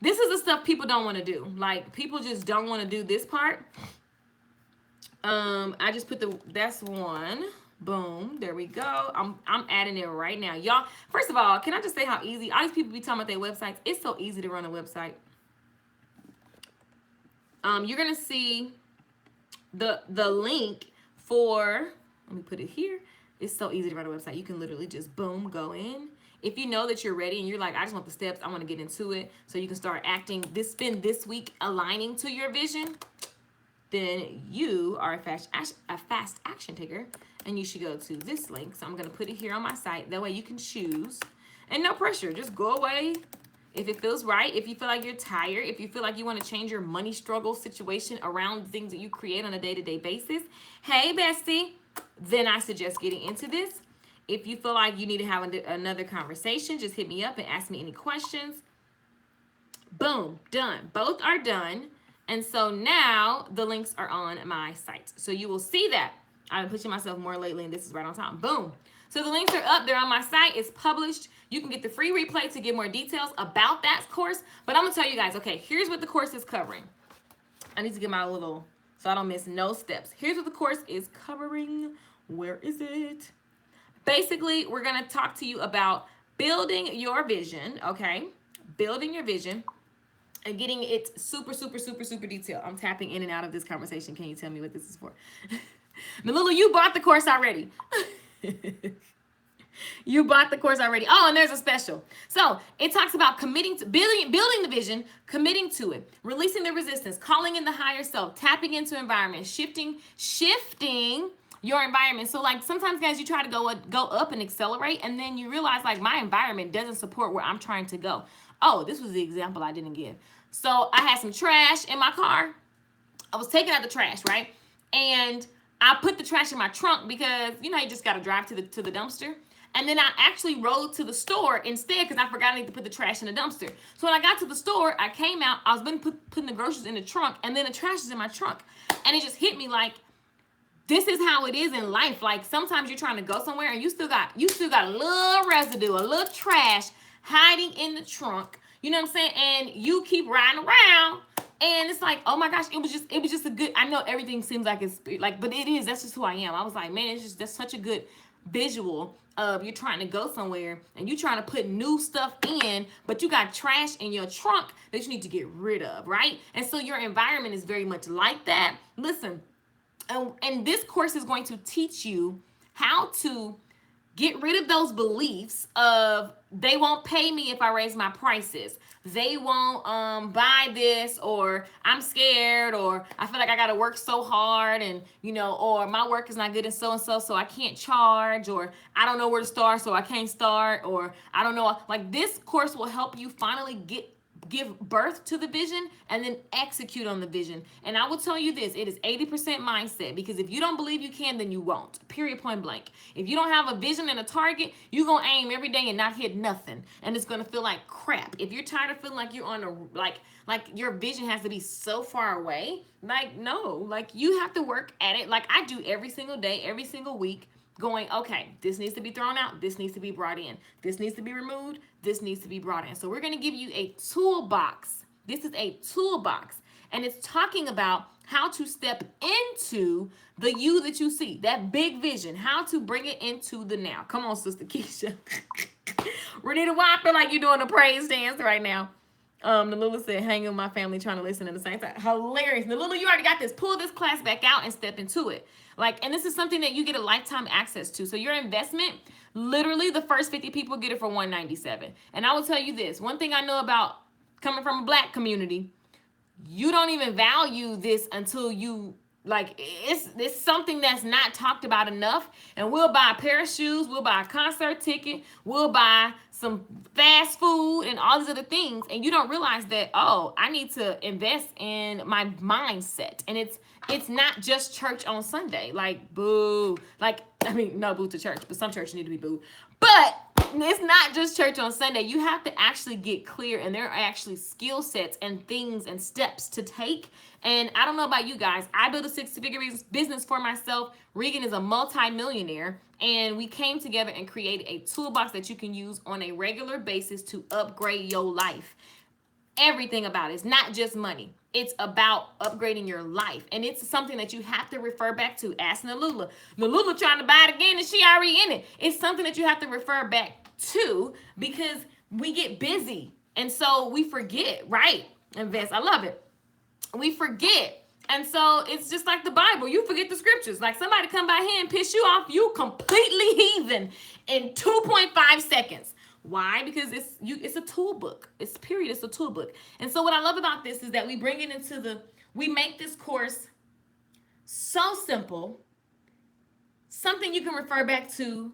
this is the stuff people don't want to do. Like, people just don't want to do this part. I just put that's one. Boom. There we go. I'm adding it right now. Y'all, first of all, can I just say how easy, all these people be talking about their websites. It's so easy to run a website. You're going to see the link for, let me put it here. It's so easy to run a website. You can literally just boom, go in. If you know that you're ready and you're like, I just want the steps, I want to get into it, so you can start acting, spend this week aligning to your vision, then you are a fast action taker, and you should go to this link. So I'm going to put it here on my site. That way you can choose, and no pressure. Just go away if it feels right. If you feel like you're tired, if you feel like you want to change your money struggle situation around things that you create on a day-to-day basis, hey, bestie, then I suggest getting into this. If you feel like you need to have another conversation, just hit me up and ask me any questions. Boom, done. Both are done. And so now the links are on my site. So you will see that. I've been pushing myself more lately, and this is right on time. Boom. So the links are up. They're on my site. It's published. You can get the free replay to get more details about that course. But I'm going to tell you guys, okay, here's what the course is covering. I need to get my little, so I don't miss no steps. Here's what the course is covering. Where is it? Basically, we're going to talk to you about building your vision, okay? building your vision and getting it super, super, super, super detailed. I'm tapping in and out of this conversation. Can you tell me what this is for? Nalula, you bought the course already. You bought the course already. Oh, and there's a special. So it talks about committing to building the vision, committing to it, releasing the resistance, calling in the higher self, tapping into environment, shifting your environment. So like sometimes, guys, you try to go up and accelerate, and then you realize like my environment doesn't support where I'm trying to go. Oh, this was the example I didn't give. So I had some trash in my car. I was taking out the trash, right? And I put the trash in my trunk because you know you just got to drive to the dumpster. And then I actually rode to the store instead because I forgot I need to put the trash in the dumpster. So when I got to the store, I came out, I was putting the groceries in the trunk, and then the trash is in my trunk. And it just hit me like, this is how it is in life. Like sometimes you're trying to go somewhere and you still got a little residue, a little trash hiding in the trunk. You know what I'm saying? And you keep riding around. And it's like, oh my gosh, it was just a good, I know everything seems like it's like, but it is, that's just who I am. I was like, man, that's such a good visual of you're trying to go somewhere and you're trying to put new stuff in, but you got trash in your trunk that you need to get rid of, right? And so your environment is very much like that. Listen, and this course is going to teach you how to get rid of those beliefs of they won't pay me if I raise my prices. They won't buy this, or I'm scared, or I feel like I got to work so hard, and or my work is not good and so I can't charge, or I don't know where to start, so I can't start, or I don't know. Like this course will help you finally give birth to the vision and then execute on the vision. And I will tell you this, it is 80% mindset, because if you don't believe you can, then you won't, period, point blank. If you don't have a vision and a target, you're going to aim every day and not hit nothing. And it's going to feel like crap. If you're tired of feeling like you're on a, like your vision has to be so far away, like, no, like you have to work at it. Like I do every single day, every single week, going, okay, this needs to be thrown out, this needs to be brought in, this needs to be removed, this needs to be brought in. So we're going to give you a toolbox. This is a toolbox, and it's talking about how to step into the you that you see, that big vision, how to bring it into the now. Come on, Sister Keisha. Renita, why I feel like you're doing a praise dance right now? Nalula said, hanging with my family trying to listen at the same time. Hilarious. Nalula, you already got this. Pull this class back out and step into it. Like, and this is something that you get a lifetime access to. So your investment, literally the first 50 people get it for $197. And I will tell you this, one thing I know about coming from a Black community, you don't even value this until you, like, it's something that's not talked about enough. And we'll buy a pair of shoes, we'll buy a concert ticket, we'll buy some fast food and all these other things. And you don't realize that, oh, I need to invest in my mindset. And it's not just church on Sunday. Like, boo. Like, I mean, no boo to church, but some churches need to be booed. But it's not just church on Sunday. You have to actually get clear, and there are actually skill sets and things and steps to take. And I don't know about you guys. I built a 6-figure business for myself. Regan is a multi-millionaire, and we came together and created a toolbox that you can use on a regular basis to upgrade your life. Everything about it. It's not just money. It's about upgrading your life. And it's something that you have to refer back to. Ask Nalula. Nalula trying to buy it again and she already in it. It's something that you have to refer back to because we get busy. And so we forget, right? Invest. I love it. We forget. And so it's just like the Bible. You forget the scriptures. Like somebody come by here and piss you off, you completely heathen in 2.5 seconds. Why? Because it's a tool book. It's a tool book. And so what I love about this is that we bring it we make this course so simple, something you can refer back to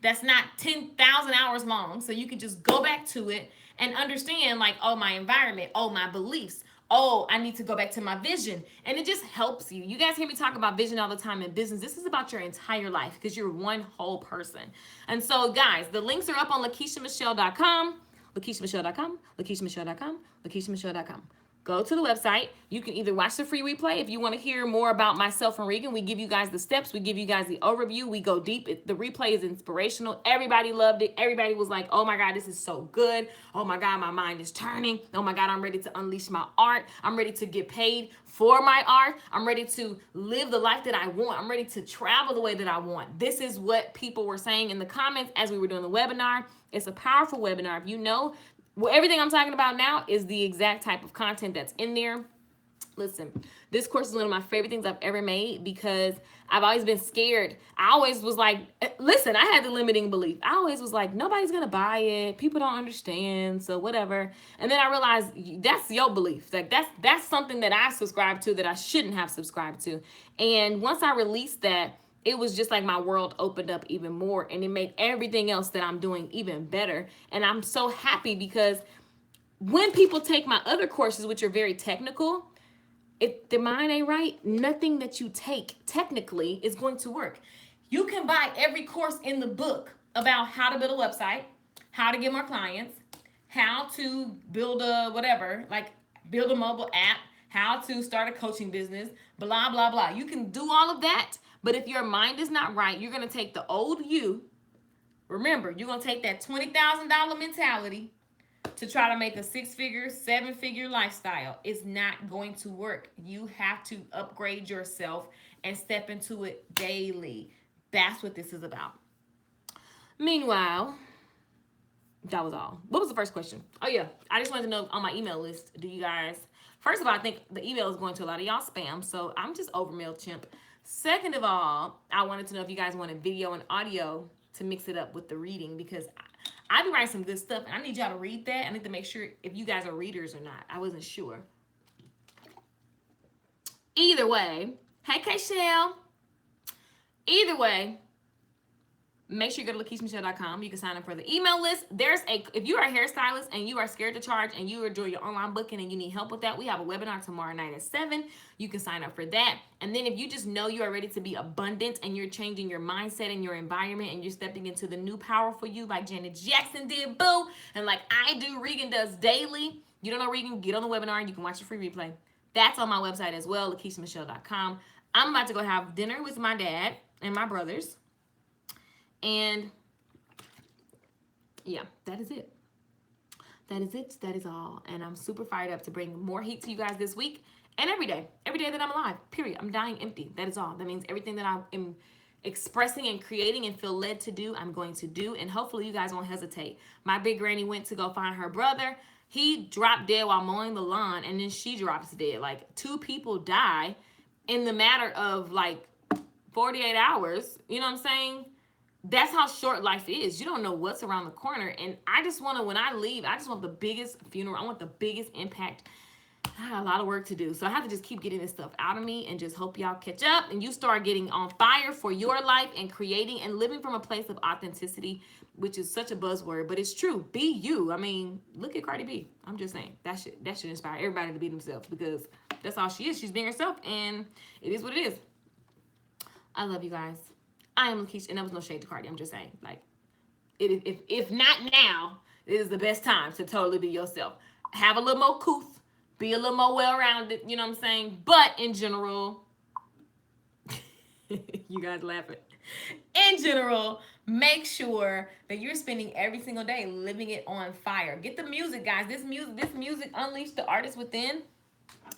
that's not 10,000 hours long. So you can just go back to it and understand like, oh, my environment, oh, my beliefs, oh, I need to go back to my vision. And it just helps you. You guys hear me talk about vision all the time in business. This is about your entire life because you're one whole person. And so, guys, the links are up on LakeishaMichelle.com, LakeishaMichelle.com, LakeishaMichelle.com, LakeishaMichelle.com. Go to the website. You can either watch the free replay if you want to hear more about myself and Regan. We give you guys the steps. We give you guys the overview. We go deep. The replay is inspirational. Everybody loved it. Everybody was like, oh my God, this is so good. Oh my God, my mind is turning. Oh my God, I'm ready to unleash my art. I'm ready to get paid for my art. I'm ready to live the life that I want. I'm ready to travel the way that I want. This is what people were saying in the comments as we were doing the webinar. It's a powerful webinar. If you know Well, everything I'm talking about now is the exact type of content that's in there. Listen, this course is one of my favorite things I've ever made because I've always been scared. I always was like, listen, I had the limiting belief. I always was like, nobody's gonna buy it. People don't understand, so whatever. And then I realized that's your belief. Like that's something that I subscribe to that I shouldn't have subscribed to. And once I released that, it was just like my world opened up even more, and it made everything else that I'm doing even better. And I'm so happy because when people take my other courses, which are very technical, if the mind ain't right, nothing that you take technically is going to work. You can buy every course in the book about how to build a website, how to get more clients, how to build a whatever, like build a mobile app, how to start a coaching business, blah, blah, blah. You can do all of that, but if your mind is not right, you're going to take the old you. Remember, you're going to take that $20,000 mentality to try to make a 6-figure, 7-figure lifestyle. It's not going to work. You have to upgrade yourself and step into it daily. That's what this is about. Meanwhile, that was all. What was the first question? Oh, yeah. I just wanted to know on my email list, do you guys... First of all, I think the email is going to a lot of y'all spam, so I'm just over MailChimp. Second of all, I wanted to know if you guys wanted video and audio to mix it up with the reading, because I be writing some good stuff, and I need y'all to read that. I need to make sure if you guys are readers or not. I wasn't sure. Either way, hey, K-Shell. Either way, make sure you go to LakeishaMichelle.com. You can sign up for the email list. If you are a hairstylist and you are scared to charge and you are doing your online booking and you need help with that, we have a webinar tomorrow night at 7. You can sign up for that. And then if you just know you are ready to be abundant and you're changing your mindset and your environment and you're stepping into the new powerful you like Janet Jackson did, boo, and like I do, Regan does daily. You don't know Regan, get on the webinar and you can watch a free replay. That's on my website as well, LakeishaMichelle.com. I'm about to go have dinner with my dad and my brothers. And yeah, that is it. That is it. That is all. And I'm super fired up to bring more heat to you guys this week and every day that I'm alive, period. I'm dying empty. That is all. That means everything that I am expressing and creating and feel led to do, I'm going to do. And hopefully you guys won't hesitate. My big granny went to go find her brother. He dropped dead while mowing the lawn, and then she drops dead. Like 2 people die in the matter of like 48 hours. You know what I'm saying? That's how short life is. You don't know what's around the corner. And I just want to, when I leave, I just want the biggest funeral. I want the biggest impact. I got a lot of work to do. So I have to just keep getting this stuff out of me and just hope y'all catch up and you start getting on fire for your life and creating and living from a place of authenticity, which is such a buzzword, but it's true. Be you. I mean, look at Cardi B. I'm just saying that should inspire everybody to be themselves, because that's all she is. She's being herself, and it is what it is. I love you guys. I am Lakeisha, and that was no shade to Cardi. I'm just saying, like, if not now, it is the best time to totally be yourself. Have a little more couth, be a little more well-rounded, you know what I'm saying? But in general, you guys laughing. In general, make sure that you're spending every single day living it on fire. Get the music, guys. This music unleashed the artist within.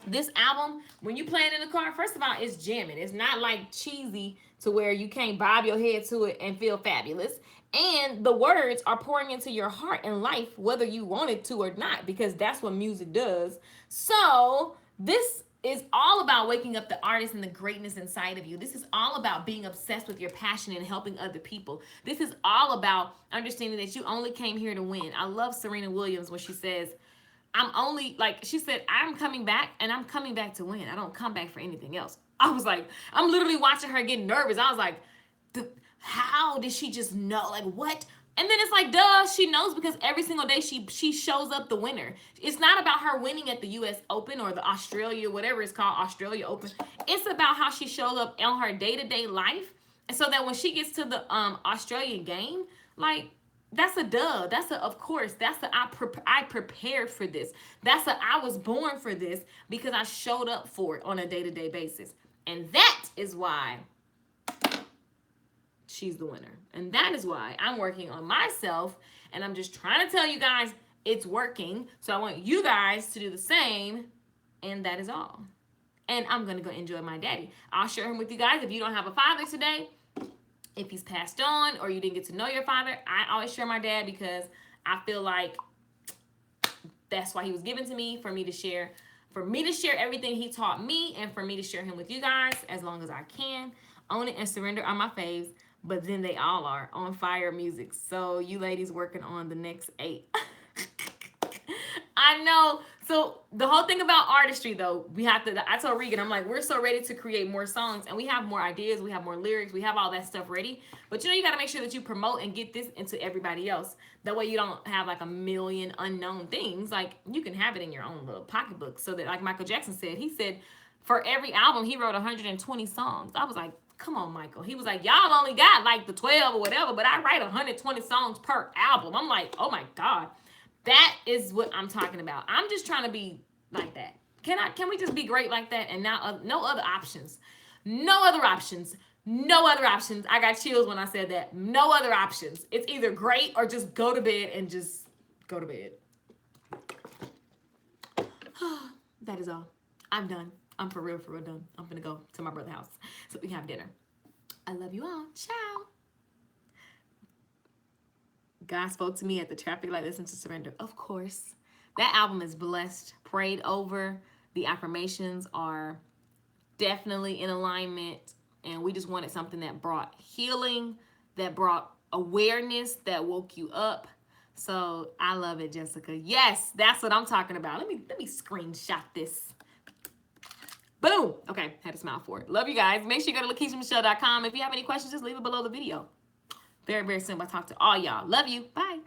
This album, when you play it in the car, first of all, it's jamming. It's not like cheesy to where you can't bob your head to it and feel fabulous. And the words are pouring into your heart and life, whether you want it to or not, because that's what music does. So this is all about waking up the artist and the greatness inside of you. This is all about being obsessed with your passion and helping other people. This is all about understanding that you only came here to win. I love Serena Williams when she says, she said, I'm coming back, and I'm coming back to win. I don't come back for anything else. I was like, I'm literally watching her get nervous. I was like, how did she just know? Like, what? And then it's like, duh, she knows, because every single day she shows up the winner. It's not about her winning at the US Open or the Australia, whatever it's called, Australia Open. It's about how she shows up on her day-to-day life. And so that when she gets to the Australian game, like, that's a duh. That's a of course. That's a I prepared for this. That's a I was born for this, because I showed up for it on a day-to-day basis. And that is why she's the winner. And that is why I'm working on myself, and I'm just trying to tell you guys it's working. So I want you guys to do the same, and that is all. And I'm going to go enjoy my daddy. I'll share him with you guys. If you don't have a father today, if he's passed on or you didn't get to know your father, I always share my dad, because I feel like That's why he was given to me, for me to share everything he taught me, and for me to share him with you guys as long as I can. Own It and Surrender are my faves, but then they all are on fire music. So you ladies working on the next 8. I know. So the whole thing about artistry, though, we have to, I told Regan, I'm like, we're so ready to create more songs, and we have more ideas, we have more lyrics, we have all that stuff ready. But you got to make sure that you promote and get this into everybody else. That way you don't have like a million unknown things. Like, you can have it in your own little pocketbook. So that, like Michael Jackson said, he said for every album he wrote 120 songs. I was like, come on, Michael. He was like, y'all only got like the 12 or whatever, but I write 120 songs per album. I'm like, oh my God. That is what I'm talking about. I'm just trying to be like that. Can we just be great like that, and now no other options? No other options. No other options. I got chills when I said that. No other options. It's either great or just go to bed and just go to bed. That is all. I'm done. I'm for real done. I'm gonna go to my brother's house so we can have dinner. I love you all. Ciao. God spoke to me at the traffic light. Listen to Surrender. Of course. That album is blessed, prayed over. The affirmations are definitely in alignment. And we just wanted something that brought healing, that brought awareness, that woke you up. So I love it, Jessica. Yes, that's what I'm talking about. Let me screenshot this. Boom. Okay, had to smile for it. Love you guys. Make sure you go to LakeishaMichelle.com. If you have any questions, just leave it below the video. Very, very simple. I talk to all y'all. Love you. Bye.